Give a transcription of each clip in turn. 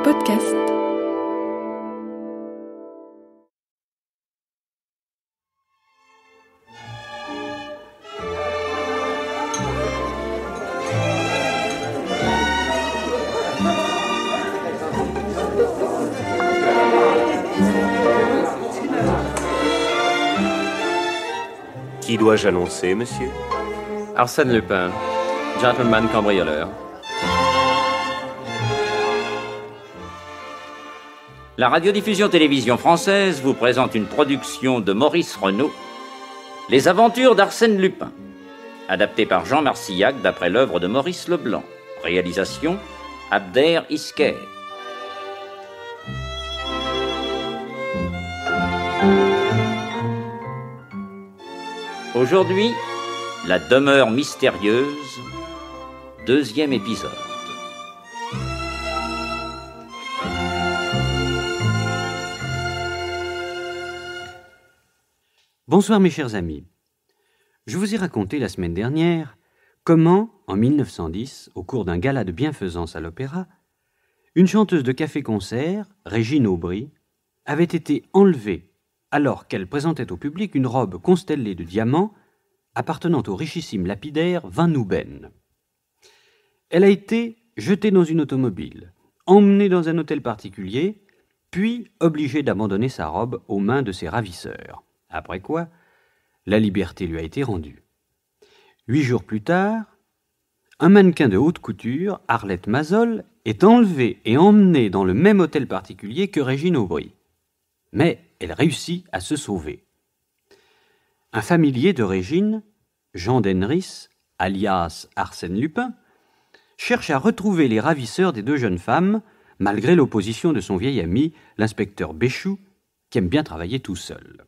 podcast. Qui dois-je annoncer, monsieur? Arsène Lupin, gentleman cambrioleur. La radiodiffusion-télévision française vous présente une production de Maurice Renaud, Les aventures d'Arsène Lupin, adapté par Jean Marcillac d'après l'œuvre de Maurice Leblanc. Réalisation, Abder Isker. Aujourd'hui, la demeure mystérieuse, 2e épisode. Bonsoir mes chers amis. Je vous ai raconté la semaine dernière comment, en 1910, au cours d'un gala de bienfaisance à l'opéra, une chanteuse de café-concert, Régine Aubry, avait été enlevée alors qu'elle présentait au public une robe constellée de diamants appartenant au richissime lapidaire Van Nooben. Elle a été jetée dans une automobile, emmenée dans un hôtel particulier, puis obligée d'abandonner sa robe aux mains de ses ravisseurs. Après quoi, la liberté lui a été rendue. 8 jours plus tard, un mannequin de haute couture, Arlette Mazzol, est enlevé et emmené dans le même hôtel particulier que Régine Aubry. Mais elle réussit à se sauver. Un familier de Régine, Jean d'Henris, alias Arsène Lupin, cherche à retrouver les ravisseurs des 2 jeunes femmes, malgré l'opposition de son vieil ami, l'inspecteur Béchou, qui aime bien travailler tout seul.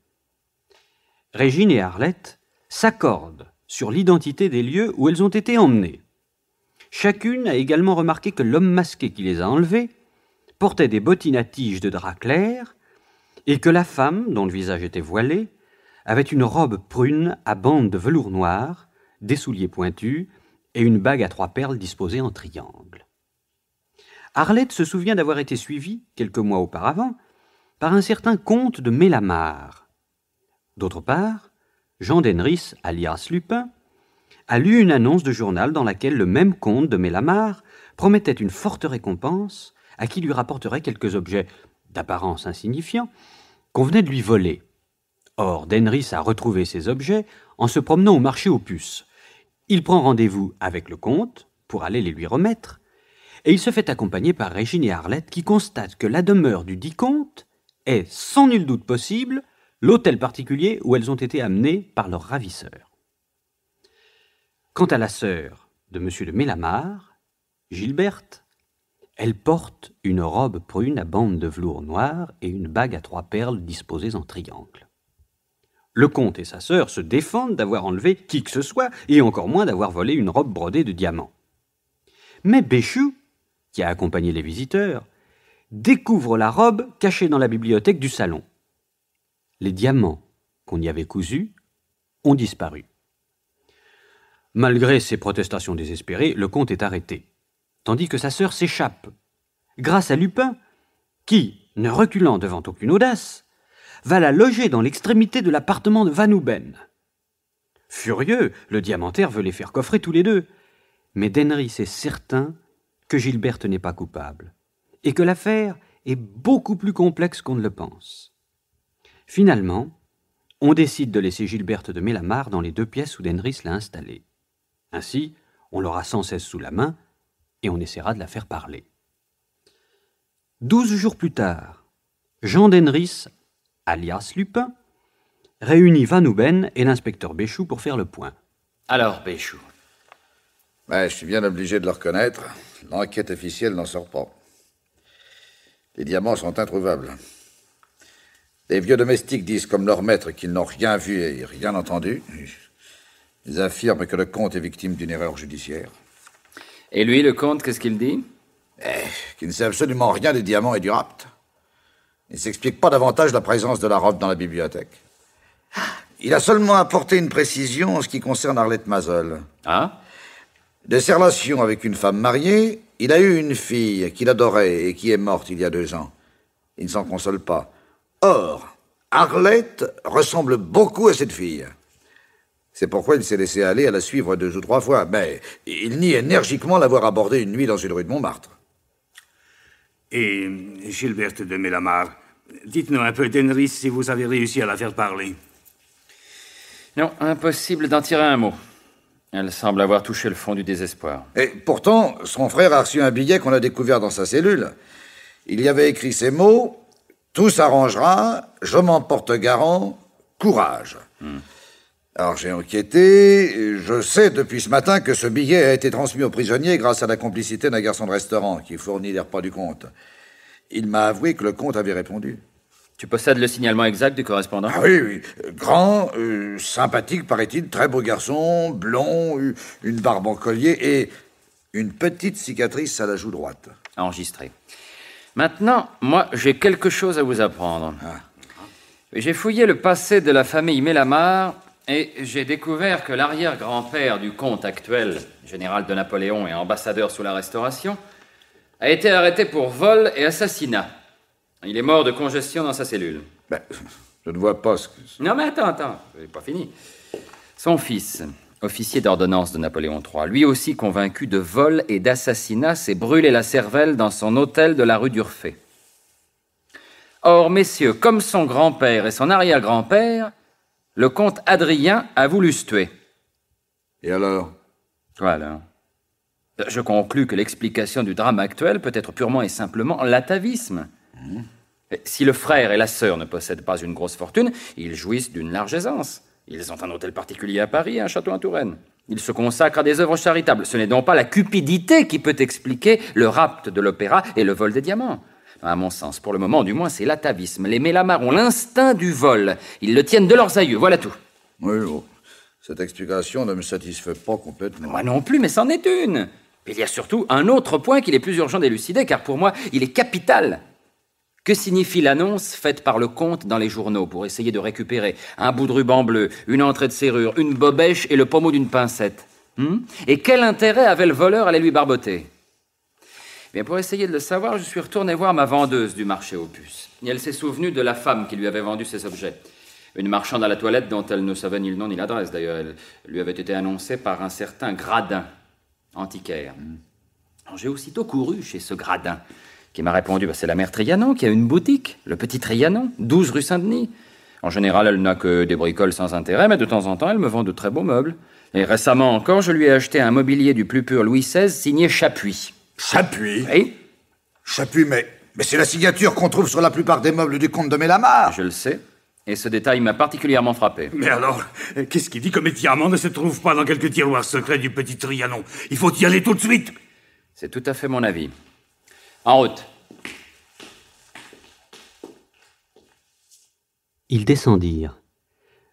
Régine et Arlette s'accordent sur l'identité des lieux où elles ont été emmenées. Chacune a également remarqué que l'homme masqué qui les a enlevées portait des bottines à tiges de drap clair et que la femme, dont le visage était voilé, avait une robe prune à bandes de velours noir, des souliers pointus et une bague à 3 perles disposée en triangle. Arlette se souvient d'avoir été suivie, quelques mois auparavant, par un certain comte de Mélamar. D'autre part, Jean d'Henris, alias Lupin, a lu une annonce de journal dans laquelle le même comte de Mélamar promettait une forte récompense à qui lui rapporterait quelques objets d'apparence insignifiants qu'on venait de lui voler. Or, d'Henris a retrouvé ces objets en se promenant au marché aux puces. Il prend rendez-vous avec le comte pour aller les lui remettre, et il se fait accompagner par Régine et Arlette qui constatent que la demeure du dit comte est, sans nul doute possible, l'hôtel particulier où elles ont été amenées par leurs ravisseurs. Quant à la sœur de M. de Mélamar, Gilberte, elle porte une robe prune à bandes de velours noir et une bague à 3 perles disposées en triangle. Le comte et sa sœur se défendent d'avoir enlevé qui que ce soit, et encore moins d'avoir volé une robe brodée de diamants. Mais Béchou, qui a accompagné les visiteurs, découvre la robe cachée dans la bibliothèque du salon. Les diamants qu'on y avait cousus ont disparu. Malgré ses protestations désespérées, le comte est arrêté, tandis que sa sœur s'échappe, grâce à Lupin, qui, ne reculant devant aucune audace, va la loger dans l'extrémité de l'appartement de Van Nooben. Furieux, le diamantaire veut les faire coffrer tous les 2, mais d'Henris est certain que Gilberte n'est pas coupable, et que l'affaire est beaucoup plus complexe qu'on ne le pense. Finalement, on décide de laisser Gilberte de Mélamar dans les 2 pièces où d'Henris l'a installée. Ainsi, on l'aura sans cesse sous la main, et on essaiera de la faire parler. 12 jours plus tard, Jean d'Henris, alias Lupin, réunit Van Nooben et l'inspecteur Béchou pour faire le point. Alors, Béchou. Je suis bien obligé de le reconnaître. L'enquête officielle n'en sort pas. Les diamants sont introuvables. Les vieux domestiques disent comme leur maître qu'ils n'ont rien vu et rien entendu. Ils affirment que le comte est victime d'une erreur judiciaire. Et lui, le comte, qu'est-ce qu'il dit? Qu'il ne sait absolument rien des diamants et du rapt. Il ne s'explique pas davantage la présence de la robe dans la bibliothèque. Il a seulement apporté une précision en ce qui concerne Arlette Mazzol. Ah? De ses relations avec une femme mariée, il a eu une fille qu'il adorait et qui est morte il y a 2 ans. Il ne s'en console pas. Or, Arlette ressemble beaucoup à cette fille. C'est pourquoi il s'est laissé aller à la suivre 2 ou 3 fois, mais il nie énergiquement l'avoir abordée une nuit dans une rue de Montmartre. Et Gilberte de Mélamar, dites-nous un peu d'Henry si vous avez réussi à la faire parler. Non, impossible d'en tirer un mot. Elle semble avoir touché le fond du désespoir. Et pourtant, son frère a reçu un billet qu'on a découvert dans sa cellule. Il y avait écrit ces mots: « Tout s'arrangera, je m'en porte garant, courage ». Alors j'ai enquêté, je sais depuis ce matin que ce billet a été transmis aux prisonniers grâce à la complicité d'un garçon de restaurant qui fournit les repas du comte. Il m'a avoué que le comte avait répondu. Tu possèdes le signalement exact du correspondant? Ah oui, oui. Grand, sympathique, paraît-il, très beau garçon, blond, une barbe en collier et une petite cicatrice à la joue droite. Enregistré. Maintenant, moi, j'ai quelque chose à vous apprendre. J'ai fouillé le passé de la famille Mélamar et j'ai découvert que l'arrière-grand-père du comte actuel, général de Napoléon et ambassadeur sous la Restauration, a été arrêté pour vol et assassinat. Il est mort de congestion dans sa cellule. Ben, je ne vois pas ce que... Non, mais attends, j'ai pas fini. Son fils, officier d'ordonnance de Napoléon III, lui aussi convaincu de vol et d'assassinat, s'est brûlé la cervelle dans son hôtel de la rue d'Urfé. Or, messieurs, comme son grand-père et son arrière-grand-père, le comte Adrien a voulu se tuer. Et alors? Voilà. Je conclus que l'explication du drame actuel peut être purement et simplement l'atavisme. Si le frère et la sœur ne possèdent pas une grosse fortune, ils jouissent d'une large aisance. Ils ont un hôtel particulier à Paris et un château en Touraine. Ils se consacrent à des œuvres charitables. Ce n'est donc pas la cupidité qui peut expliquer le rapt de l'opéra et le vol des diamants. À mon sens, pour le moment du moins, c'est l'atavisme. Les Mélamar ont l'instinct du vol. Ils le tiennent de leurs aïeux, voilà tout. Oui, bon. Cette explication ne me satisfait pas complètement. Moi non plus, mais c'en est une. Il y a surtout un autre point qu'il est plus urgent d'élucider, car pour moi, il est capital. Que signifie l'annonce faite par le comte dans les journaux pour essayer de récupérer un bout de ruban bleu, une entrée de serrure, une bobèche et le pommeau d'une pincette? Et quel intérêt avait le voleur à les lui barboter? Bien, pour essayer de le savoir, je suis retourné voir ma vendeuse du marché aux puces. Et elle s'est souvenue de la femme qui lui avait vendu ces objets. Une marchande à la toilette dont elle ne savait ni le nom ni l'adresse. D'ailleurs, elle lui avait été annoncée par un certain Gradin, antiquaire. Alors, j'ai aussitôt couru chez ce Gradin, qui m'a répondu, c'est la mère Trianon qui a une boutique, le Petit Trianon, 12 rue Saint-Denis. En général, elle n'a que des bricoles sans intérêt, mais de temps en temps, elle me vend de très beaux meubles. Et récemment encore, je lui ai acheté un mobilier du plus pur Louis XVI signé Chapuis. Chapuis? Oui. Chapuis, mais c'est la signature qu'on trouve sur la plupart des meubles du comte de Mélamar. Je le sais. Et ce détail m'a particulièrement frappé. Mais alors, qu'est-ce qui dit que mes diamants ne se trouvent pas dans quelques tiroirs secrets du Petit Trianon? Il faut y aller tout de suite. C'est tout à fait mon avis. En route. Ils descendirent.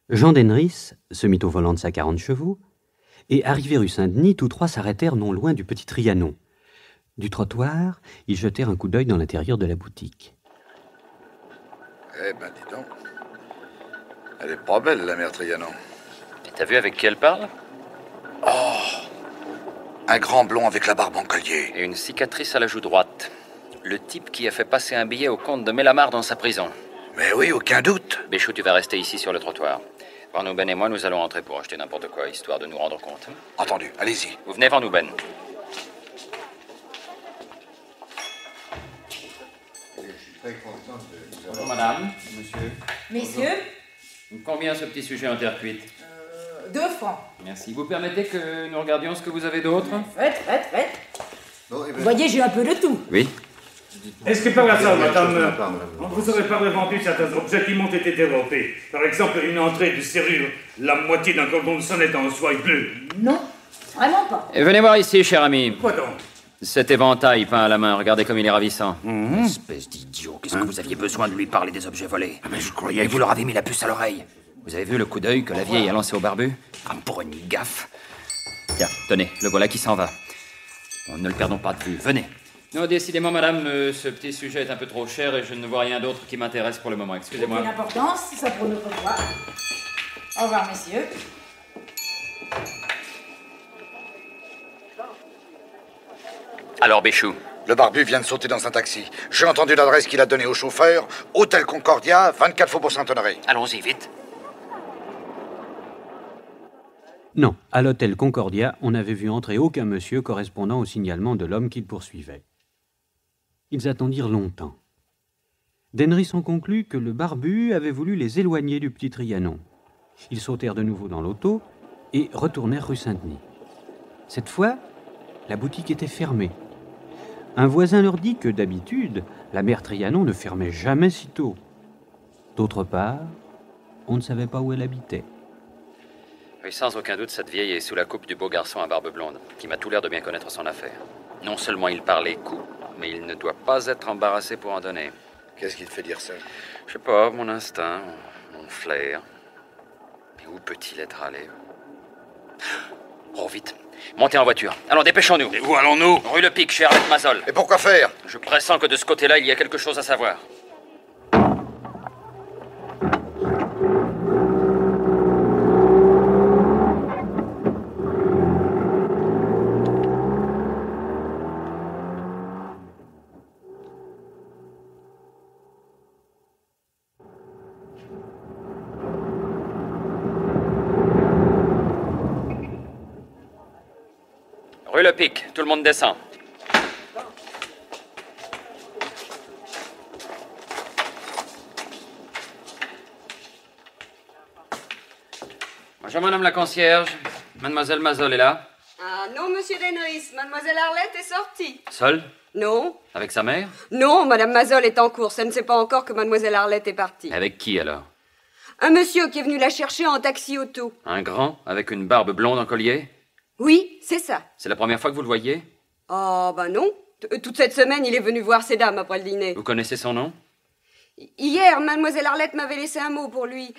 Jean d'Henris se mit au volant de sa 40 chevaux, et arrivés rue Saint-Denis, tous trois s'arrêtèrent non loin du Petit Trianon. Du trottoir, ils jetèrent un coup d'œil dans l'intérieur de la boutique. Eh ben, dis donc. Elle est pas belle, la mère Trianon. Et t'as vu avec qui elle parle? Oh! Un grand blond avec la barbe en collier. Et une cicatrice à la joue droite. Le type qui a fait passer un billet au comte de Mélamar dans sa prison. Mais oui, aucun doute. Béchou, tu vas rester ici sur le trottoir. Varnou Ben et moi, nous allons entrer pour acheter n'importe quoi, histoire de nous rendre compte. Entendu, allez-y. Vous venez, Varnou Ben. Bonjour, madame, monsieur. Messieurs, Combien ce petit sujet en terre cuite? 2 francs. Merci. Vous permettez que nous regardions ce que vous avez d'autre? Faites. Vous voyez, j'ai un peu de tout. Oui. Est-ce que par hasard, madame, vous aurez pas revendu certains objets qui m'ont été dérobés? Par exemple, une entrée de serrure, la moitié d'un cordon de sonnette en soie bleue. Non, vraiment pas. Et venez voir ici, cher ami. Quoi donc? Cet éventail peint à la main, regardez comme il est ravissant. Espèce d'idiot, qu'est-ce que vous aviez besoin de lui parler des objets volés? Mais je croyais Et vous leur avez mis la puce à l'oreille. Vous avez vu le coup d'œil que la vieille a lancé au barbu? Comme pour une gaffe. Tiens, tenez, le voilà qui s'en va. Ne le perdons pas de vue, venez. Non, décidément, madame, ce petit sujet est un peu trop cher et je ne vois rien d'autre qui m'intéresse pour le moment. Excusez-moi. Aucune importance, ça pour notre fois. Au revoir, messieurs. Alors, Béchou? Le barbu vient de sauter dans un taxi. J'ai entendu l'adresse qu'il a donnée au chauffeur. Hôtel Concordia, 24 Faubourg Saint-Honoré. Allons-y, vite. Non, à l'hôtel Concordia, on n'avait vu entrer aucun monsieur correspondant au signalement de l'homme qu'ils poursuivaient. Ils attendirent longtemps. Denris en conclut que le barbu avait voulu les éloigner du petit Trianon. Ils sautèrent de nouveau dans l'auto et retournèrent rue Saint-Denis. Cette fois, la boutique était fermée. Un voisin leur dit que d'habitude, la mère Trianon ne fermait jamais si tôt. D'autre part, on ne savait pas où elle habitait. Oui, sans aucun doute, cette vieille est sous la coupe du beau garçon à barbe blonde, qui m'a tout l'air de bien connaître son affaire. Non seulement il parle les coups, mais il ne doit pas être embarrassé pour en donner. Qu'est-ce qui te fait dire ça? Je sais pas, mon instinct, mon flair. Mais où peut-il être allé? Oh, vite. Montez en voiture. Allons, dépêchons-nous. Et où allons-nous? Rue Le Pic, chez Arlette Mazol. Et pourquoi faire? Je pressens que de ce côté-là, il y a quelque chose à savoir. Rue Le Pic, tout le monde descend. Bonjour, madame la concierge. Mademoiselle Mazol est là? Ah non, monsieur Denris, mademoiselle Arlette est sortie. Seule? Non. Avec sa mère? Non, madame Mazol est en course. Elle ne sait pas encore que mademoiselle Arlette est partie. Avec qui, alors? Un monsieur qui est venu la chercher en taxi-auto. Un grand, avec une barbe blonde en collier? Oui, c'est ça. C'est la première fois que vous le voyez? Oh, ben non. Toute cette semaine, il est venu voir ses dames après le dîner. Vous connaissez son nom? Hier, mademoiselle Arlette m'avait laissé un mot pour lui.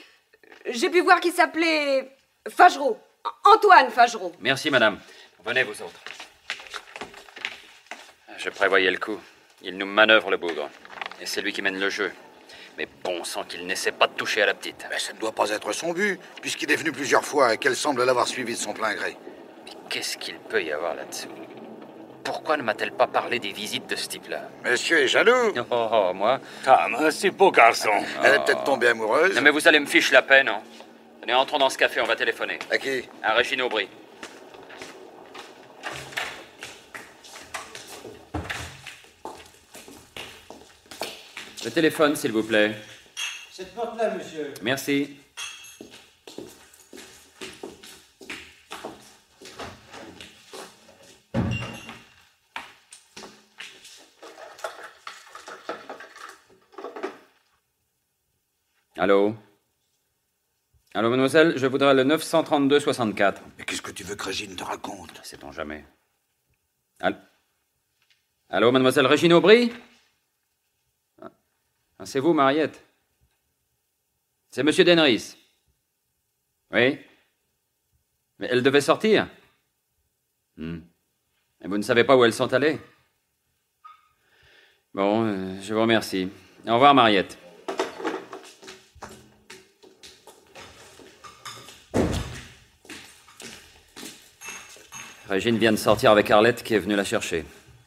J'ai pu voir qu'il s'appelait Fagereau. Antoine Fagereau. Merci, madame. Venez, vous autres. Je prévoyais le coup. Il nous manœuvre le bougre. Et c'est lui qui mène le jeu. Mais bon sang qu'il n'essaie pas de toucher à la petite. Mais ça ne doit pas être son but, puisqu'il est venu plusieurs fois et qu'elle semble l'avoir suivi de son plein gré. Mais qu'est-ce qu'il peut y avoir là-dessous? Pourquoi ne m'a-t-elle pas parlé des visites de ce type-là? Monsieur est jaloux. Moi? Calme, c'est beau garçon. Elle est peut-être tombée amoureuse. Non, mais vous allez me fiche la peine, non? Allez, entrons dans ce café, on va téléphoner. À qui? À Régine Aubry. Le téléphone, s'il vous plaît. Cette porte-là, monsieur. Merci. Allô? Allô, mademoiselle, je voudrais le 932-64. Mais qu'est-ce que tu veux que Régine te raconte? Sait-on jamais. Allô, mademoiselle Régine Aubry? Ah, c'est vous, Mariette? C'est monsieur Denris? Oui? Mais elles devaient sortir? Et vous ne savez pas où elles sont allées? Bon, je vous remercie. Au revoir, Mariette. Régine vient de sortir avec Arlette qui est venue la chercher.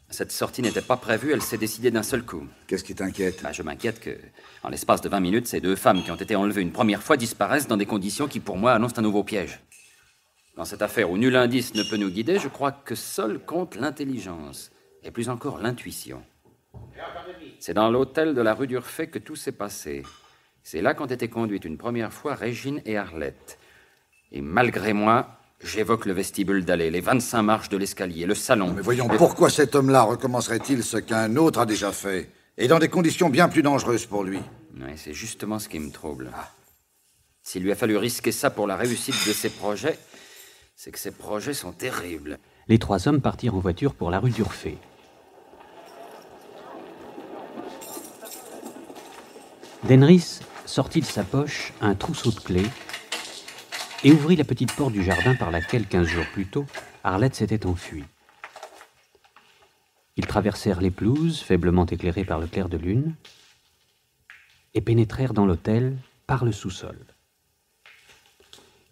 Cette sortie n'était pas prévue, elle s'est décidée d'un seul coup. Qu'est-ce qui t'inquiète? Je m'inquiète que, en l'espace de 20 minutes, ces deux femmes qui ont été enlevées une première fois disparaissent dans des conditions qui, pour moi, annoncent un nouveau piège. Dans cette affaire où nul indice ne peut nous guider, je crois que seul compte l'intelligence, et plus encore l'intuition. C'est dans l'hôtel de la rue d'Urfé que tout s'est passé. C'est là qu'ont été conduites une première fois Régine et Arlette. Et malgré moi, j'évoque le vestibule d'allée, les 25 marches de l'escalier, le salon. Mais voyons, pourquoi cet homme-là recommencerait-il ce qu'un autre a déjà fait? Et dans des conditions bien plus dangereuses pour lui. Oui, c'est justement ce qui me trouble. S'il lui a fallu risquer ça pour la réussite de ses projets, c'est que ses projets sont terribles. Les trois hommes partirent en voiture pour la rue d'Urfé. Denris sortit de sa poche un trousseau de clés et ouvrit la petite porte du jardin par laquelle, 15 jours plus tôt, Arlette s'était enfuie. Ils traversèrent les pelouses, faiblement éclairées par le clair de lune, et pénétrèrent dans l'hôtel par le sous-sol.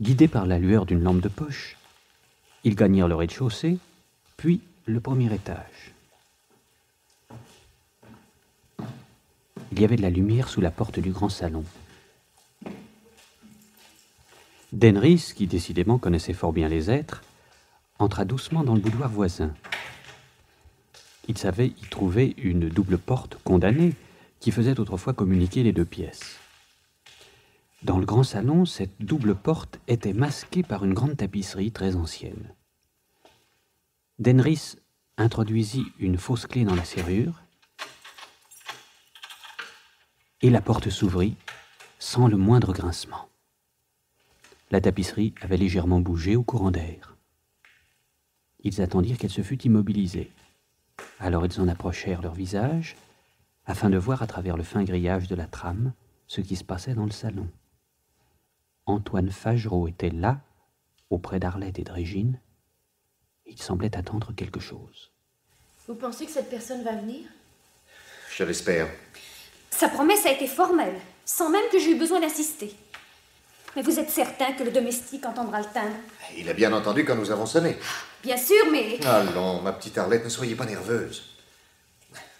Guidés par la lueur d'une lampe de poche, ils gagnèrent le rez-de-chaussée, puis le premier étage. il y avait de la lumière sous la porte du grand salon. Denris, qui décidément connaissait fort bien les êtres, entra doucement dans le boudoir voisin. Il savait y trouver une double porte condamnée qui faisait autrefois communiquer les deux pièces. Dans le grand salon, cette double porte était masquée par une grande tapisserie très ancienne. Denris introduisit une fausse clé dans la serrure et la porte s'ouvrit sans le moindre grincement. La tapisserie avait légèrement bougé au courant d'air. Ils attendirent qu'elle se fût immobilisée. Alors ils en approchèrent leur visage afin de voir à travers le fin grillage de la trame ce qui se passait dans le salon. Antoine Fagerot était là, auprès d'Arlette et de Régine. Il semblait attendre quelque chose. Vous pensez que cette personne va venir? Je l'espère. Sa promesse a été formelle, sans même que j'ai eu besoin d'insister. Mais vous êtes certain que le domestique entendra le timbre? Il a bien entendu quand nous avons sonné. Bien sûr, mais... Allons, ma petite Arlette, ne soyez pas nerveuse.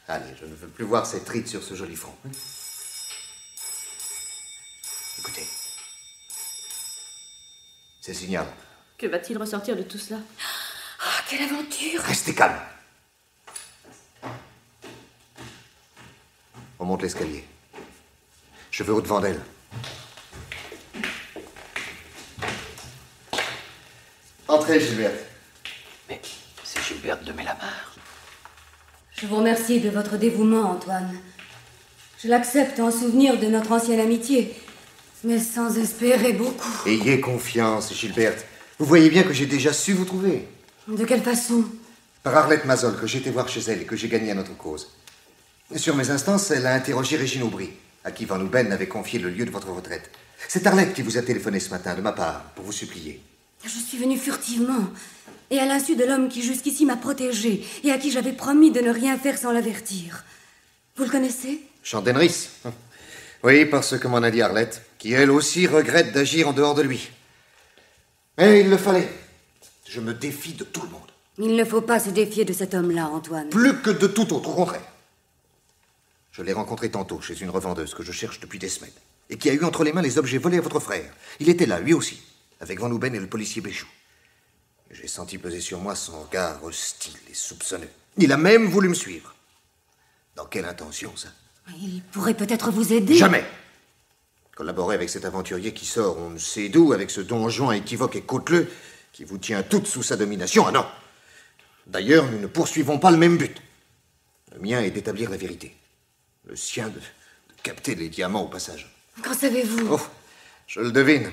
Allez, je ne veux plus voir cette ride sur ce joli front. Écoutez. C'est le signal. Que va-t-il ressortir de tout cela? Ah, quelle aventure! Restez calme. On monte l'escalier. Je veux au-devant d'elle. Entrez, Gilberte. Mais c'est Gilberte de Mélamar. Je vous remercie de votre dévouement, Antoine. Je l'accepte en souvenir de notre ancienne amitié, mais sans espérer beaucoup. Ayez confiance, Gilberte. Vous voyez bien que j'ai déjà su vous trouver. De quelle façon? Par Arlette Mazol, que j'ai été voir chez elle et que j'ai gagné à notre cause. Sur mes instances, elle a interrogé Régine Aubry, à qui Van Houben avait confié le lieu de votre retraite. C'est Arlette qui vous a téléphoné ce matin, de ma part, pour vous supplier. Je suis venue furtivement, et à l'insu de l'homme qui jusqu'ici m'a protégée, et à qui j'avais promis de ne rien faire sans l'avertir. Vous le connaissez? Jean Denris. Oui, parce que m'en a dit Arlette, qui elle aussi regrette d'agir en dehors de lui. Mais il le fallait. Je me défie de tout le monde. Il ne faut pas se défier de cet homme-là, Antoine. Plus que de tout autre, au contraire. Je l'ai rencontré tantôt chez une revendeuse que je cherche depuis des semaines, et qui a eu entre les mains les objets volés à votre frère. Il était là, lui aussi, avec Van Houben et le policier Béchou. J'ai senti peser sur moi son regard hostile et soupçonneux. Il a même voulu me suivre. Dans quelle intention, ça? Il pourrait peut-être vous aider. Jamais. Collaborer avec cet aventurier qui sort on ne sait d'où, avec ce Don Juan équivoque et cauteleux, qui vous tient toutes sous sa domination, ah non. D'ailleurs, nous ne poursuivons pas le même but. Le mien est d'établir la vérité. Le sien de capter les diamants au passage. Qu'en savez-vous? Oh, je le devine.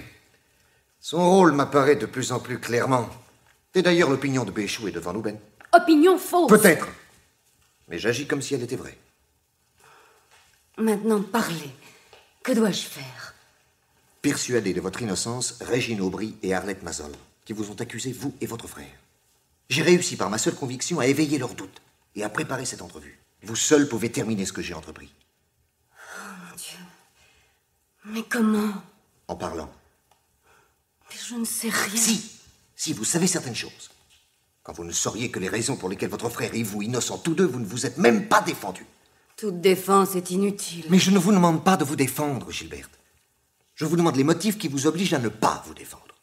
Son rôle m'apparaît de plus en plus clairement. C'est d'ailleurs l'opinion de Béchou et de Van Houben. Opinion fausse. Peut-être. Mais j'agis comme si elle était vraie. Maintenant, parlez. Que dois-je faire? Persuader de votre innocence Régine Aubry et Arlette Mazol, qui vous ont accusé, vous et votre frère. J'ai réussi par ma seule conviction à éveiller leurs doutes et à préparer cette entrevue. Vous seul pouvez terminer ce que j'ai entrepris. Oh, mon Dieu. Mais comment? En parlant. Mais je ne sais rien. Si, vous savez certaines choses. Quand vous ne sauriez que les raisons pour lesquelles votre frère et vous, innocents tous deux, vous ne vous êtes même pas défendus. Toute défense est inutile. Mais je ne vous demande pas de vous défendre, Gilberte. Je vous demande les motifs qui vous obligent à ne pas vous défendre.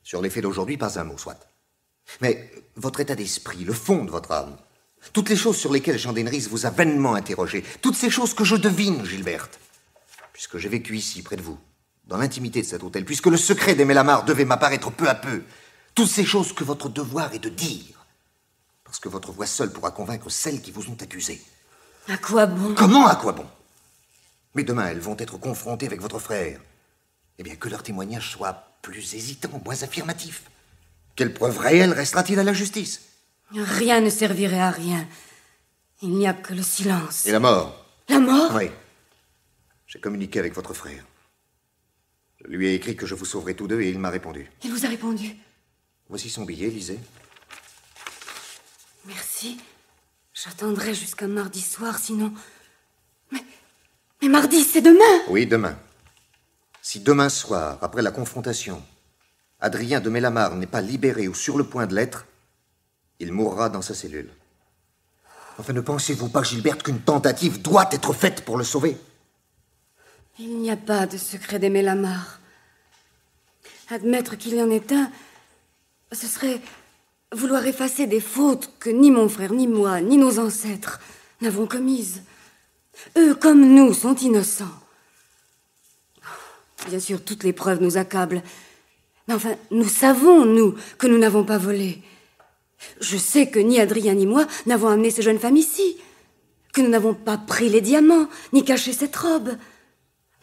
Sur les faits d'aujourd'hui, pas un mot, soit. Mais votre état d'esprit, le fond de votre âme, toutes les choses sur lesquelles Jean Denris vous a vainement interrogé, toutes ces choses que je devine, Gilberte, puisque j'ai vécu ici, près de vous, dans l'intimité de cet hôtel, puisque le secret des Mélamar devait m'apparaître peu à peu, toutes ces choses que votre devoir est de dire, parce que votre voix seule pourra convaincre celles qui vous ont accusé. À quoi bon? Comment à quoi bon? Mais demain, elles vont être confrontées avec votre frère. Eh bien, que leur témoignage soit plus hésitant, moins affirmatif. Quelle preuve réelle restera-t-il à la justice? Rien ne servirait à rien. Il n'y a que le silence. Et la mort? La mort? Oui. J'ai communiqué avec votre frère. Je lui ai écrit que je vous sauverai tous deux et il m'a répondu. Il vous a répondu? Voici son billet, lisez. Merci. J'attendrai jusqu'à mardi soir, sinon... Mais mardi, c'est demain! Oui, demain. Si demain soir, après la confrontation, Adrien de Mélamar n'est pas libéré ou sur le point de l'être, il mourra dans sa cellule. Enfin, ne pensez-vous pas, Gilberte, qu'une tentative doit être faite pour le sauver? Il n'y a pas de secret d'aimer la mare. Admettre qu'il y en est un, ce serait vouloir effacer des fautes que ni mon frère, ni moi, ni nos ancêtres n'avons commises. Eux, comme nous, sont innocents. Bien sûr, toutes les preuves nous accablent. Mais enfin, nous savons, nous, que nous n'avons pas volé. Je sais que ni Adrien ni moi n'avons amené ces jeunes femmes ici, que nous n'avons pas pris les diamants, ni caché cette robe.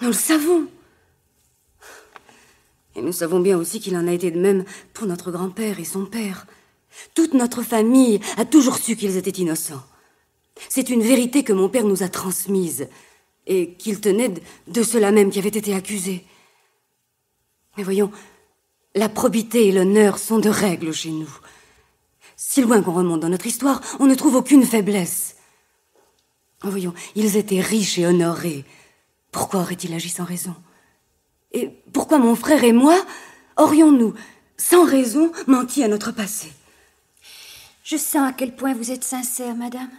Nous le savons. Et nous savons bien aussi qu'il en a été de même pour notre grand-père et son père. Toute notre famille a toujours su qu'ils étaient innocents. C'est une vérité que mon père nous a transmise, et qu'il tenait de ceux-là même qui avaient été accusés. Mais voyons, la probité et l'honneur sont de règle chez nous. Si loin qu'on remonte dans notre histoire, on ne trouve aucune faiblesse. Voyons, ils étaient riches et honorés. Pourquoi auraient-ils agi sans raison? Et pourquoi mon frère et moi aurions-nous, sans raison, menti à notre passé? Je sens à quel point vous êtes sincère, madame.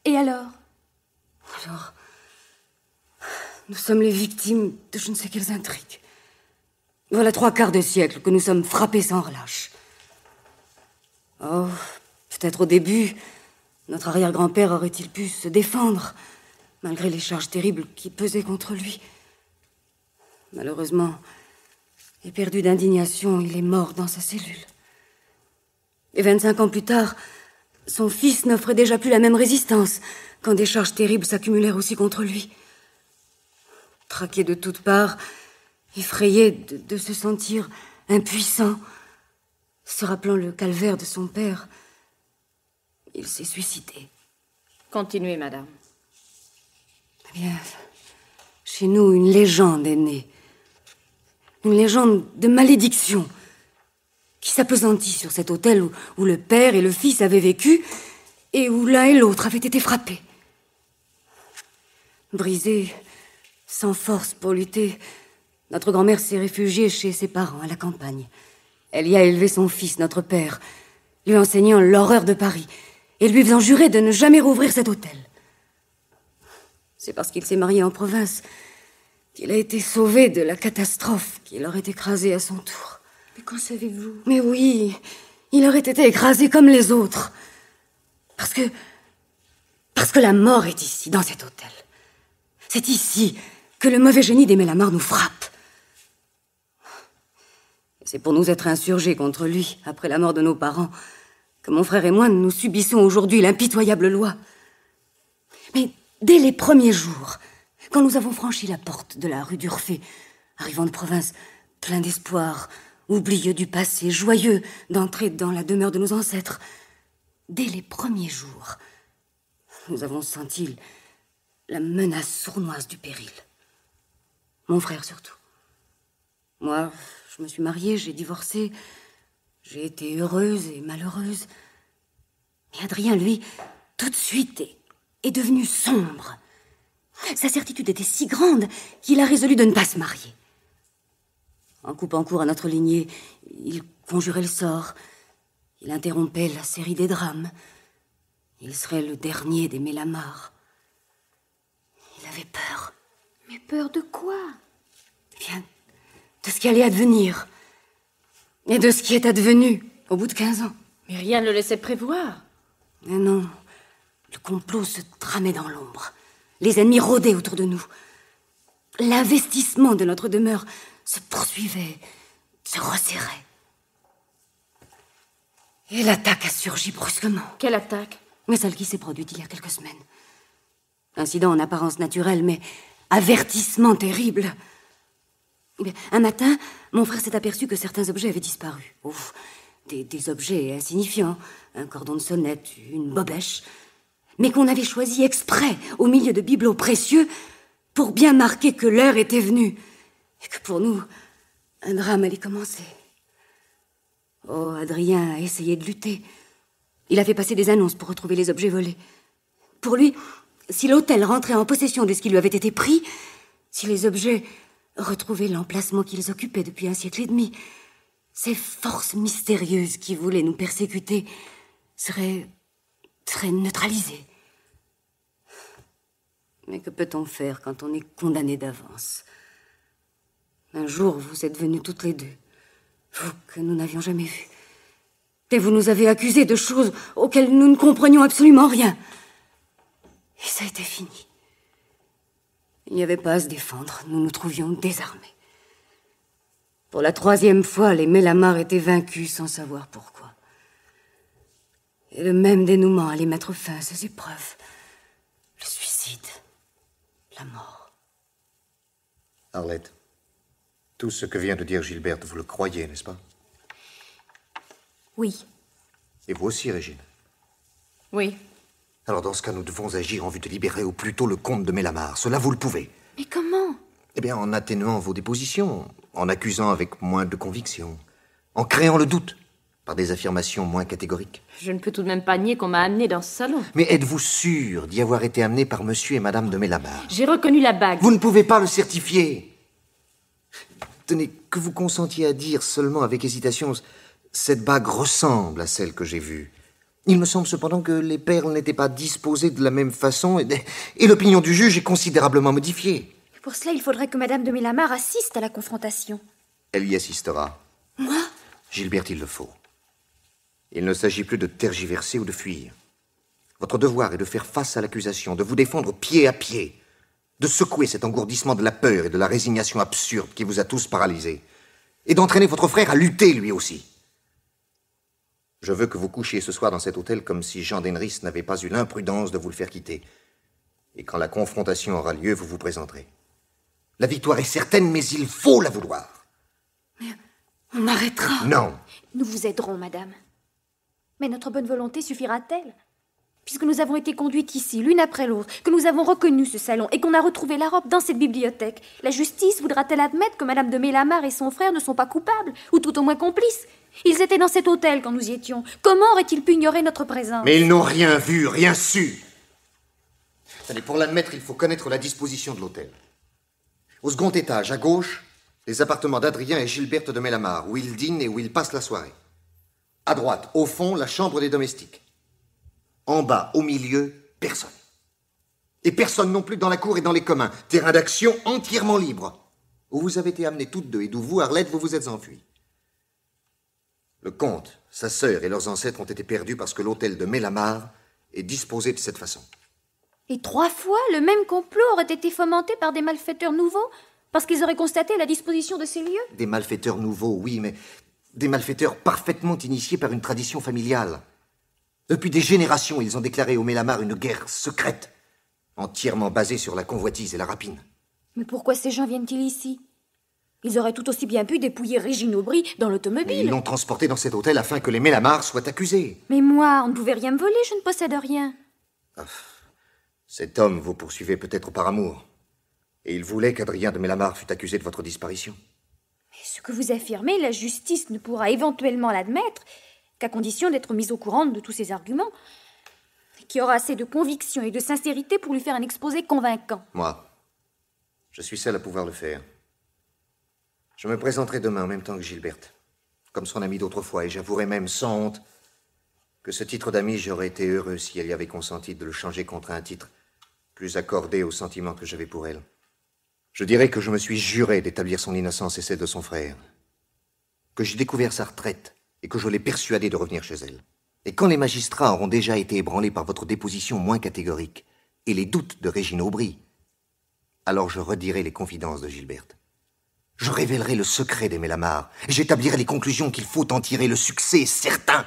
Et alors? Alors, nous sommes les victimes de je ne sais quelles intrigues. Voilà 3/4 de siècle que nous sommes frappés sans relâche. Oh, peut-être au début, notre arrière-grand-père aurait-il pu se défendre, malgré les charges terribles qui pesaient contre lui. Malheureusement, éperdu d'indignation, il est mort dans sa cellule. Et 25 ans plus tard, son fils n'offrait déjà plus la même résistance quand des charges terribles s'accumulèrent aussi contre lui. Traqué de toutes parts, effrayé de se sentir impuissant, se rappelant le calvaire de son père, il s'est suicidé. Continuez, madame. Eh bien, chez nous, une légende est née. Une légende de malédiction qui s'appesantit sur cet hôtel où le père et le fils avaient vécu et où l'un et l'autre avaient été frappés. Brisée, sans force pour lutter, notre grand-mère s'est réfugiée chez ses parents à la campagne. Elle y a élevé son fils, notre père, lui enseignant l'horreur de Paris et lui faisant jurer de ne jamais rouvrir cet hôtel. C'est parce qu'il s'est marié en province qu'il a été sauvé de la catastrophe qui l'aurait écrasé à son tour. Mais qu'en savez-vous? Mais oui, il aurait été écrasé comme les autres. Parce que la mort est ici, dans cet hôtel. C'est ici que le mauvais génie des Mélamar nous frappe. C'est pour nous être insurgés contre lui, après la mort de nos parents, que mon frère et moi, nous subissons aujourd'hui l'impitoyable loi. Mais dès les premiers jours, quand nous avons franchi la porte de la rue d'Urfé, arrivant de province, plein d'espoir, oublieux du passé, joyeux d'entrer dans la demeure de nos ancêtres, dès les premiers jours, nous avons senti la menace sournoise du péril. Mon frère surtout. Moi, je me suis mariée, j'ai divorcé, j'ai été heureuse et malheureuse. Mais Adrien, lui, tout de suite, est devenu sombre. Sa certitude était si grande qu'il a résolu de ne pas se marier. En coupant court à notre lignée, il conjurait le sort. Il interrompait la série des drames. Il serait le dernier des Mélamar. Il avait peur. Mais peur de quoi? Bien, de ce qui allait advenir. Et de ce qui est advenu au bout de 15 ans. Mais rien ne le laissait prévoir. Mais non, le complot se tramait dans l'ombre. Les ennemis rôdaient autour de nous. L'investissement de notre demeure se poursuivait, se resserrait. Et l'attaque a surgi brusquement. Quelle attaque? Mais celle qui s'est produite il y a quelques semaines. Incident en apparence naturelle, mais avertissement terrible. Eh bien, un matin, mon frère s'est aperçu que certains objets avaient disparu. Ouf, des objets insignifiants, un cordon de sonnette, une bobèche, mais qu'on avait choisi exprès au milieu de bibelots précieux pour bien marquer que l'heure était venue et que pour nous, un drame allait commencer. Oh, Adrien a essayé de lutter. Il a fait passer des annonces pour retrouver les objets volés. Pour lui, si l'hôtel rentrait en possession de ce qui lui avait été pris, si les objets retrouvaient l'emplacement qu'ils occupaient depuis 1 siècle et demi, ces forces mystérieuses qui voulaient nous persécuter seraient serait neutralisé. Mais que peut-on faire quand on est condamné d'avance? Un jour, vous êtes venus toutes les deux, vous que nous n'avions jamais vues. Et vous nous avez accusés de choses auxquelles nous ne comprenions absolument rien. Et ça a été fini. Il n'y avait pas à se défendre, nous nous trouvions désarmés. Pour la 3e fois, les Mélamar étaient vaincus sans savoir pourquoi. Et le même dénouement allait mettre fin à ces épreuves. Le suicide, la mort. Arlette, tout ce que vient de dire Gilberte, vous le croyez, n'est-ce pas? Oui. Et vous aussi, Régine? Oui. Alors dans ce cas, nous devons agir en vue de libérer au plus tôt le comte de Mélamar. Cela, vous le pouvez. Mais comment? Eh bien, en atténuant vos dépositions, en accusant avec moins de conviction, en créant le doute par des affirmations moins catégoriques. Je ne peux tout de même pas nier qu'on m'a amené dans ce salon. Mais êtes-vous sûr d'y avoir été amené par monsieur et madame de Mélamar? J'ai reconnu la bague. Vous ne pouvez pas le certifier. Tenez, que vous consentiez à dire seulement avec hésitation, cette bague ressemble à celle que j'ai vue. Il me semble cependant que les perles n'étaient pas disposées de la même façon et l'opinion du juge est considérablement modifiée. Pour cela, il faudrait que Madame de Mélamar assiste à la confrontation. Elle y assistera. Moi? Gilberte, il le faut. Il ne s'agit plus de tergiverser ou de fuir. Votre devoir est de faire face à l'accusation, de vous défendre pied à pied, de secouer cet engourdissement de la peur et de la résignation absurde qui vous a tous paralysés, et d'entraîner votre frère à lutter lui aussi. Je veux que vous couchiez ce soir dans cet hôtel comme si Jean d'Henris n'avait pas eu l'imprudence de vous le faire quitter. Et quand la confrontation aura lieu, vous vous présenterez. La victoire est certaine, mais il faut la vouloir. Mais on m'arrêtera. Non. Nous vous aiderons, madame. Mais notre bonne volonté suffira-t-elle? Puisque nous avons été conduites ici, l'une après l'autre, que nous avons reconnu ce salon et qu'on a retrouvé la robe dans cette bibliothèque, la justice voudra-t-elle admettre que Madame de Mélamar et son frère ne sont pas coupables, ou tout au moins complices? Ils étaient dans cet hôtel quand nous y étions. Comment auraient-ils pu ignorer notre présence? Mais ils n'ont rien vu, rien su. Allez, pour l'admettre, il faut connaître la disposition de l'hôtel. Au second étage, à gauche, les appartements d'Adrien et Gilberte de Mélamar, où ils dînent et où ils passent la soirée. À droite, au fond, la chambre des domestiques. En bas, au milieu, personne. Et personne non plus dans la cour et dans les communs. Terrain d'action entièrement libre. Où vous avez été amenés toutes deux et d'où vous, Arlette, vous vous êtes enfuis. Le comte, sa sœur et leurs ancêtres ont été perdus parce que l'hôtel de Mélamar est disposé de cette façon. Et 3 fois, le même complot aurait été fomenté par des malfaiteurs nouveaux, parce qu'ils auraient constaté la disposition de ces lieux? Des malfaiteurs nouveaux, oui, mais des malfaiteurs parfaitement initiés par une tradition familiale. Depuis des générations, ils ont déclaré au Mélamar une guerre secrète, entièrement basée sur la convoitise et la rapine. Mais pourquoi ces gens viennent-ils ici? Ils auraient tout aussi bien pu dépouiller Régine Aubry dans l'automobile. Ils l'ont transporté dans cet hôtel afin que les Mélamar soient accusés. Mais moi, on ne pouvait rien me voler, je ne possède rien. Cet homme vous poursuivait peut-être par amour. Et il voulait qu'Adrien de Mélamar fût accusé de votre disparition. Mais ce que vous affirmez, la justice ne pourra éventuellement l'admettre qu'à condition d'être mise au courant de tous ces arguments, qui aura assez de conviction et de sincérité pour lui faire un exposé convaincant. Moi, je suis seul à pouvoir le faire. Je me présenterai demain en même temps que Gilberte, comme son amie d'autrefois, et j'avouerai même sans honte que ce titre d'ami, j'aurais été heureux si elle y avait consenti de le changer contre un titre plus accordé aux sentiments que j'avais pour elle. Je dirais que je me suis juré d'établir son innocence et celle de son frère, que j'ai découvert sa retraite et que je l'ai persuadée de revenir chez elle. Et quand les magistrats auront déjà été ébranlés par votre déposition moins catégorique et les doutes de Régine Aubry, alors je redirai les confidences de Gilberte. Je révélerai le secret des Mélamar et j'établirai les conclusions qu'il faut en tirer. Le succès est certain.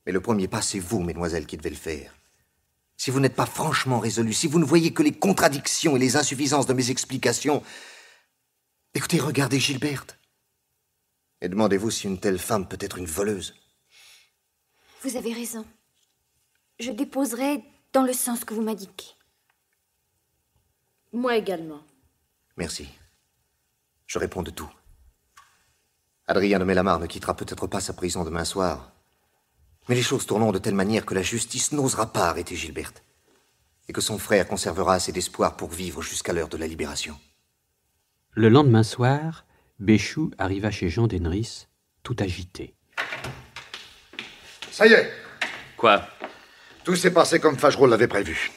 Mais le premier pas, c'est vous, mesdemoiselles, qui devez le faire. Si vous n'êtes pas franchement résolus, si vous ne voyez que les contradictions et les insuffisances de mes explications, écoutez, regardez Gilberte. Et demandez-vous si une telle femme peut être une voleuse. Vous avez raison. Je déposerai dans le sens que vous m'indiquez. Moi également. Merci. Je réponds de tout. Adrien de Mélamar ne quittera peut-être pas sa prison demain soir, mais les choses tourneront de telle manière que la justice n'osera pas arrêter Gilberte, et que son frère conservera assez d'espoir pour vivre jusqu'à l'heure de la libération. Le lendemain soir, Béchou arriva chez Jean d'Henris, tout agité. Ça y est. Quoi? Tout s'est passé comme Fagerolles l'avait prévu.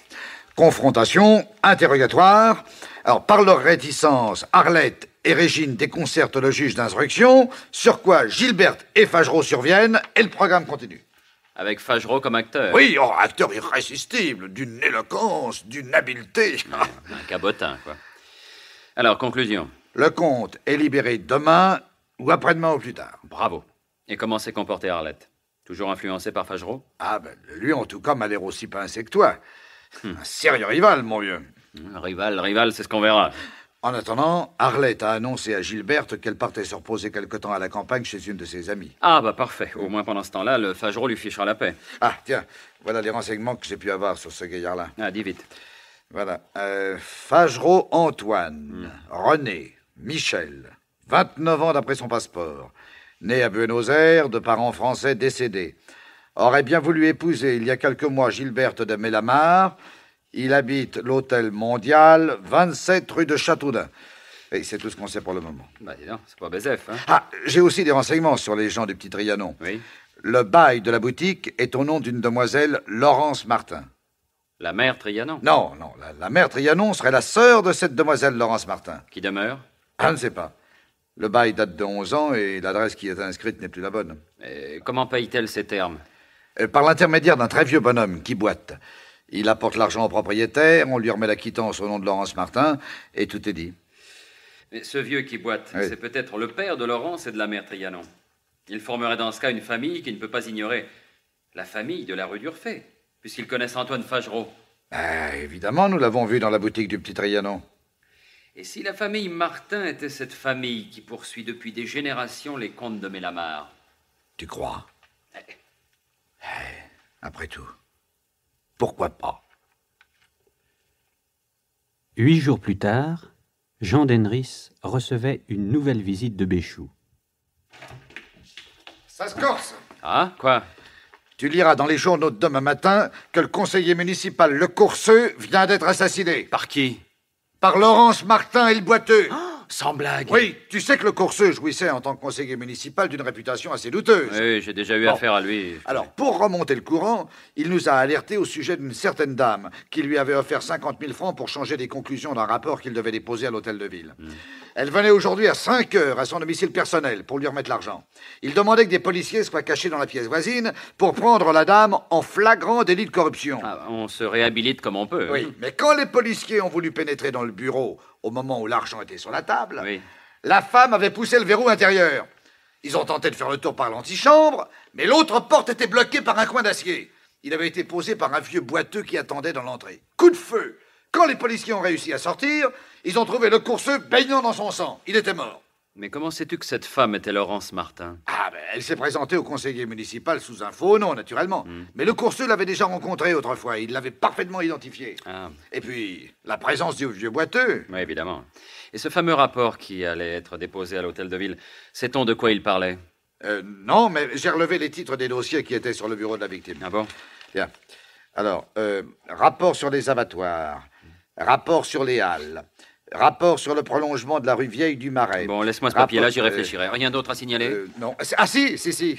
Confrontation, interrogatoire. Alors, par leur réticence, Arlette et Régine déconcertent le juge d'instruction, sur quoi Gilberte et Fagerolles surviennent, et le programme continue. Avec Fagerolles comme acteur. Oui, acteur irrésistible, d'une éloquence, d'une habileté. Un cabotin, quoi. Alors, conclusion. Le comte est libéré demain ou après-demain au plus tard. Bravo. Et comment s'est comportée Arlette? Toujours influencée par Fagerolles? Ah, ben, lui, en tout cas, m'a l'air aussi pincé que toi. Un sérieux rival, mon vieux. Rival, c'est ce qu'on verra. En attendant, Arlette a annoncé à Gilberte qu'elle partait se reposer quelque temps à la campagne chez une de ses amies. Ah, bah parfait. Au moins pendant ce temps-là, le Fagerolles lui fichera la paix. Ah, tiens, voilà les renseignements que j'ai pu avoir sur ce gaillard-là. Ah, dis vite. Voilà. Fagerolles Antoine, René, Michel, 29 ans d'après son passeport. Né à Buenos Aires, de parents français décédés. Aurait bien voulu épouser il y a quelques mois Gilberte de Mélamar. Il habite l'hôtel Mondial, 27 rue de Châteaudun. Et c'est tout ce qu'on sait pour le moment. Bah dis donc, c'est pas Bézef, hein. Ah, j'ai aussi des renseignements sur les gens du Petit Trianon. Oui. Le bail de la boutique est au nom d'une demoiselle Laurence Martin. La mère Trianon? Non, la mère Trianon serait la sœur de cette demoiselle Laurence Martin. Qui demeure? Je ne sais pas. Le bail date de 11 ans et l'adresse qui est inscrite n'est plus la bonne. Et comment paye-t-elle ces termes? Par l'intermédiaire d'un très vieux bonhomme qui boite. Il apporte l'argent au propriétaire, on lui remet la quittance au nom de Laurence Martin, et tout est dit. Mais ce vieux qui boite, oui. C'est peut-être le père de Laurence et de la mère Trianon. Il formerait dans ce cas une famille qui ne peut pas ignorer la famille de la rue d'Urfé, puisqu'ils connaissent Antoine Fagerolles. Évidemment, nous l'avons vu dans la boutique du Petit Trianon. Et si la famille Martin était cette famille qui poursuit depuis des générations les comtes de Mélamar? Tu crois? Après tout, pourquoi pas? 8 jours plus tard, Jean d'Henris recevait une nouvelle visite de Béchou. Ça se corse. Ah, quoi? Tu liras dans les journaux de demain matin que le conseiller municipal Le Courseux vient d'être assassiné. Par qui? Par Laurence Martin et le Boiteux. Oh, sans blague. Oui, tu sais que Le Courseux jouissait en tant que conseiller municipal d'une réputation assez douteuse. Oui, j'ai déjà eu affaire à lui. Alors, pour remonter le courant, il nous a alertés au sujet d'une certaine dame qui lui avait offert 50 000 francs pour changer les conclusions d'un rapport qu'il devait déposer à l'hôtel de ville. Elle venait aujourd'hui à 5 heures à son domicile personnel pour lui remettre l'argent. Il demandait que des policiers soient cachés dans la pièce voisine pour prendre la dame en flagrant délit de corruption. Ah, on se réhabilite comme on peut. Oui, mais quand les policiers ont voulu pénétrer dans le bureau au moment où l'argent était sur la table, oui. La femme avait poussé le verrou intérieur. Ils ont tenté de faire le tour par l'antichambre, mais l'autre porte était bloquée par un coin d'acier. Il avait été posé par un vieux boiteux qui attendait dans l'entrée. Coup de feu! Quand les policiers ont réussi à sortir, ils ont trouvé le Courseux baignant dans son sang. Il était mort. Mais comment sais-tu que cette femme était Laurence Martin? Elle s'est présentée au conseiller municipal sous un faux nom, naturellement. Mais le Courseux l'avait déjà rencontrée autrefois. Il l'avait parfaitement identifiée. Et puis, la présence du vieux boiteux. Oui, évidemment. Et ce fameux rapport qui allait être déposé à l'hôtel de ville, sait-on de quoi il parlait? Non, mais j'ai relevé les titres des dossiers qui étaient sur le bureau de la victime. Ah bon? Bien. Alors, rapport sur les abattoirs, rapport sur les halles, rapport sur le prolongement de la rue Vieille du Marais. Bon, laisse-moi ce papier-là, j'y réfléchirai. Rien d'autre à signaler? Non. Ah si.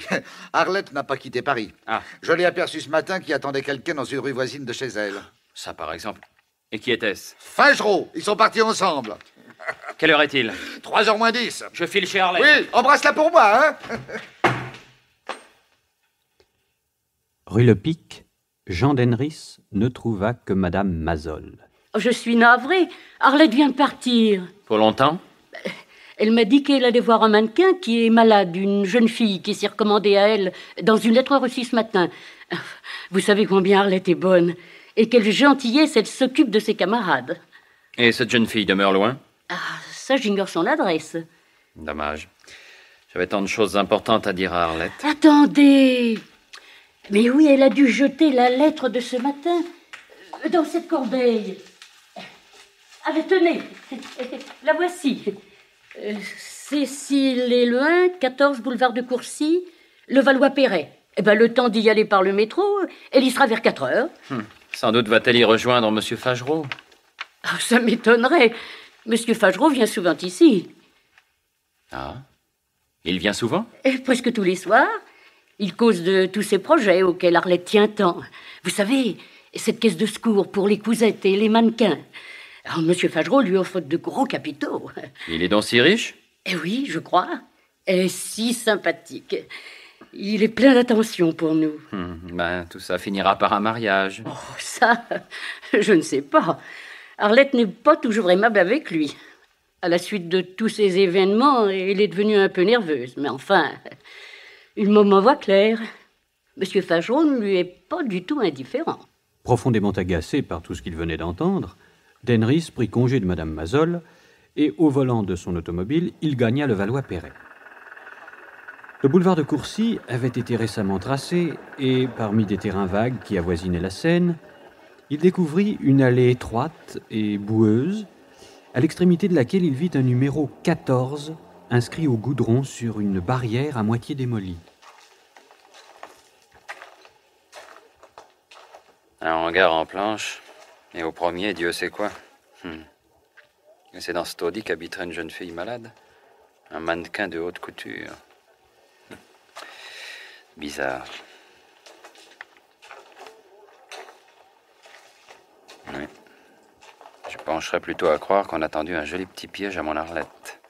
Arlette n'a pas quitté Paris. Ah. Je l'ai aperçue ce matin qui attendait quelqu'un dans une rue voisine de chez elle. Ça, par exemple. Et qui était-ce? Fagerolles. Ils sont partis ensemble. Quelle heure est-il? 3h moins 10. Je file chez Arlette. Oui, embrasse-la pour moi, hein. Rue Le Pic, Jean d'Henris ne trouva que Madame Mazol. Je suis navrée. Arlette vient de partir. Pour longtemps? Elle m'a dit qu'elle allait voir un mannequin qui est malade, une jeune fille qui s'est recommandée à elle dans une lettre reçue ce matin. Vous savez combien Arlette est bonne et quelle gentillesse elle s'occupe de ses camarades. Et cette jeune fille demeure loin? Ah, ça, j'ignore son adresse. Dommage. J'avais tant de choses importantes à dire à Arlette. Attendez. Mais oui, elle a dû jeter la lettre de ce matin dans cette corbeille. Allez, tenez, la voici. Cécile Éluin, 14 boulevard de Courcy, Levallois-Perret. Le temps d'y aller par le métro, elle y sera vers 4 heures. Sans doute va-t-elle y rejoindre Monsieur Fagerolles. Oh, ça m'étonnerait. Monsieur Fagerolles vient souvent ici. Ah, il vient souvent? Presque tous les soirs. Il cause de tous ces projets auxquels Arlette tient tant. Vous savez, cette caisse de secours pour les cousettes et les mannequins. Alors, Monsieur Fagerolles lui offre de gros capitaux. Il est donc si riche? Eh oui, je crois. Elle est si sympathique. Il est plein d'attention pour nous. Tout ça finira par un mariage. Oh, ça, je ne sais pas. Arlette n'est pas toujours aimable avec lui. À la suite de tous ces événements, elle est devenue un peu nerveuse. Mais enfin, il m'en voit clair. Monsieur Fagerolles ne lui est pas du tout indifférent. Profondément agacé par tout ce qu'il venait d'entendre, Denris prit congé de Madame Mazol et, au volant de son automobile, il gagna le Valois-Perret. Le boulevard de Courcy avait été récemment tracé et, parmi des terrains vagues qui avoisinaient la Seine, il découvrit une allée étroite et boueuse, à l'extrémité de laquelle il vit un numéro 14 inscrit au goudron sur une barrière à moitié démolie. Un hangar en planche, et au premier, Dieu sait quoi. Et c'est dans ce taudis qu'habiterait une jeune fille malade. Un mannequin de haute couture. Bizarre. Oui. Je pencherais plutôt à croire qu'on a tendu un joli petit piège à mon Arlette.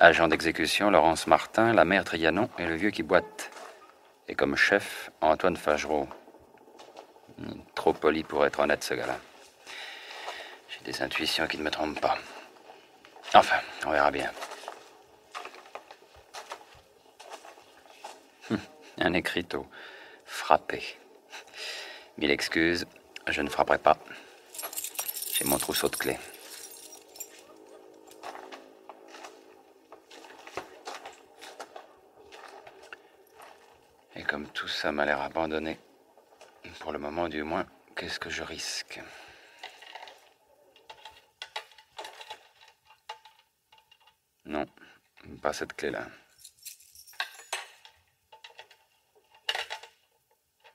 Agent d'exécution, Laurence Martin, la mère Trianon et le vieux qui boite. Et comme chef, Antoine Fagerolles. Trop poli pour être honnête, ce gars-là. J'ai des intuitions qui ne me trompent pas. Enfin, on verra bien. Un écriteau. Frappé. Mille excuses, je ne frapperai pas. J'ai mon trousseau de clés. Et comme tout ça m'a l'air abandonné, pour le moment du moins, qu'est-ce que je risque? Non, pas cette clé-là.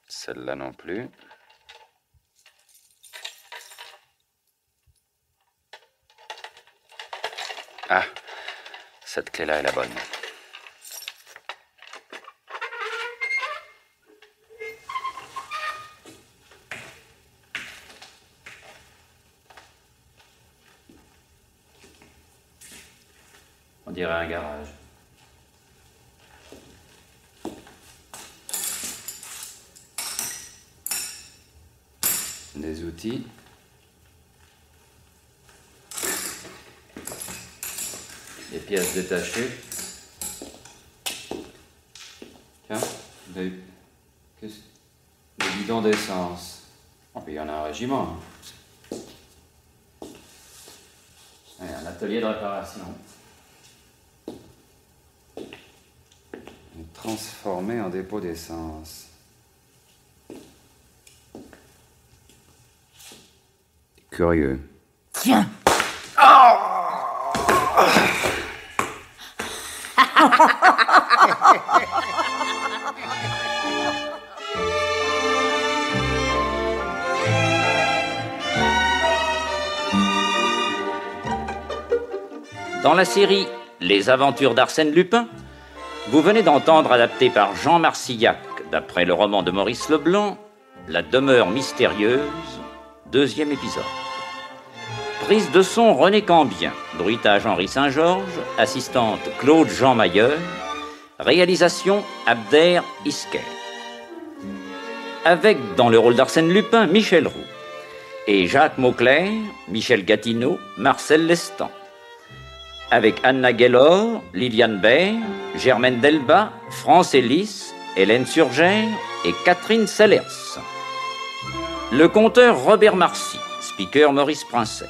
Celle-là non plus. Ah, cette clé-là est la bonne. On dirait un garage. Des outils. Des pièces détachées. Tiens, des bidons d'essence. Oh, puis il y en a un régiment. Et un atelier de réparation. Transformé en dépôt d'essence. Curieux. Tiens. Dans la série Les aventures d'Arsène Lupin, vous venez d'entendre, adapté par Jean Marcillac, d'après le roman de Maurice Leblanc, La demeure mystérieuse, 2e épisode. Prise de son René Cambien, bruitage Henri Saint-Georges, assistante Claude Jean Mailleur, réalisation Abder Isker. Avec, dans le rôle d'Arsène Lupin, Michel Roux. Et Jacques Mauclair, Michel Gatineau, Marcel Lestan. Avec Anna Gaylor, Liliane Baer, Germaine Delbas, France Ellis, Hélène Surgère et Catherine Sellers. Le conteur Robert Marcy, speaker Maurice Princet.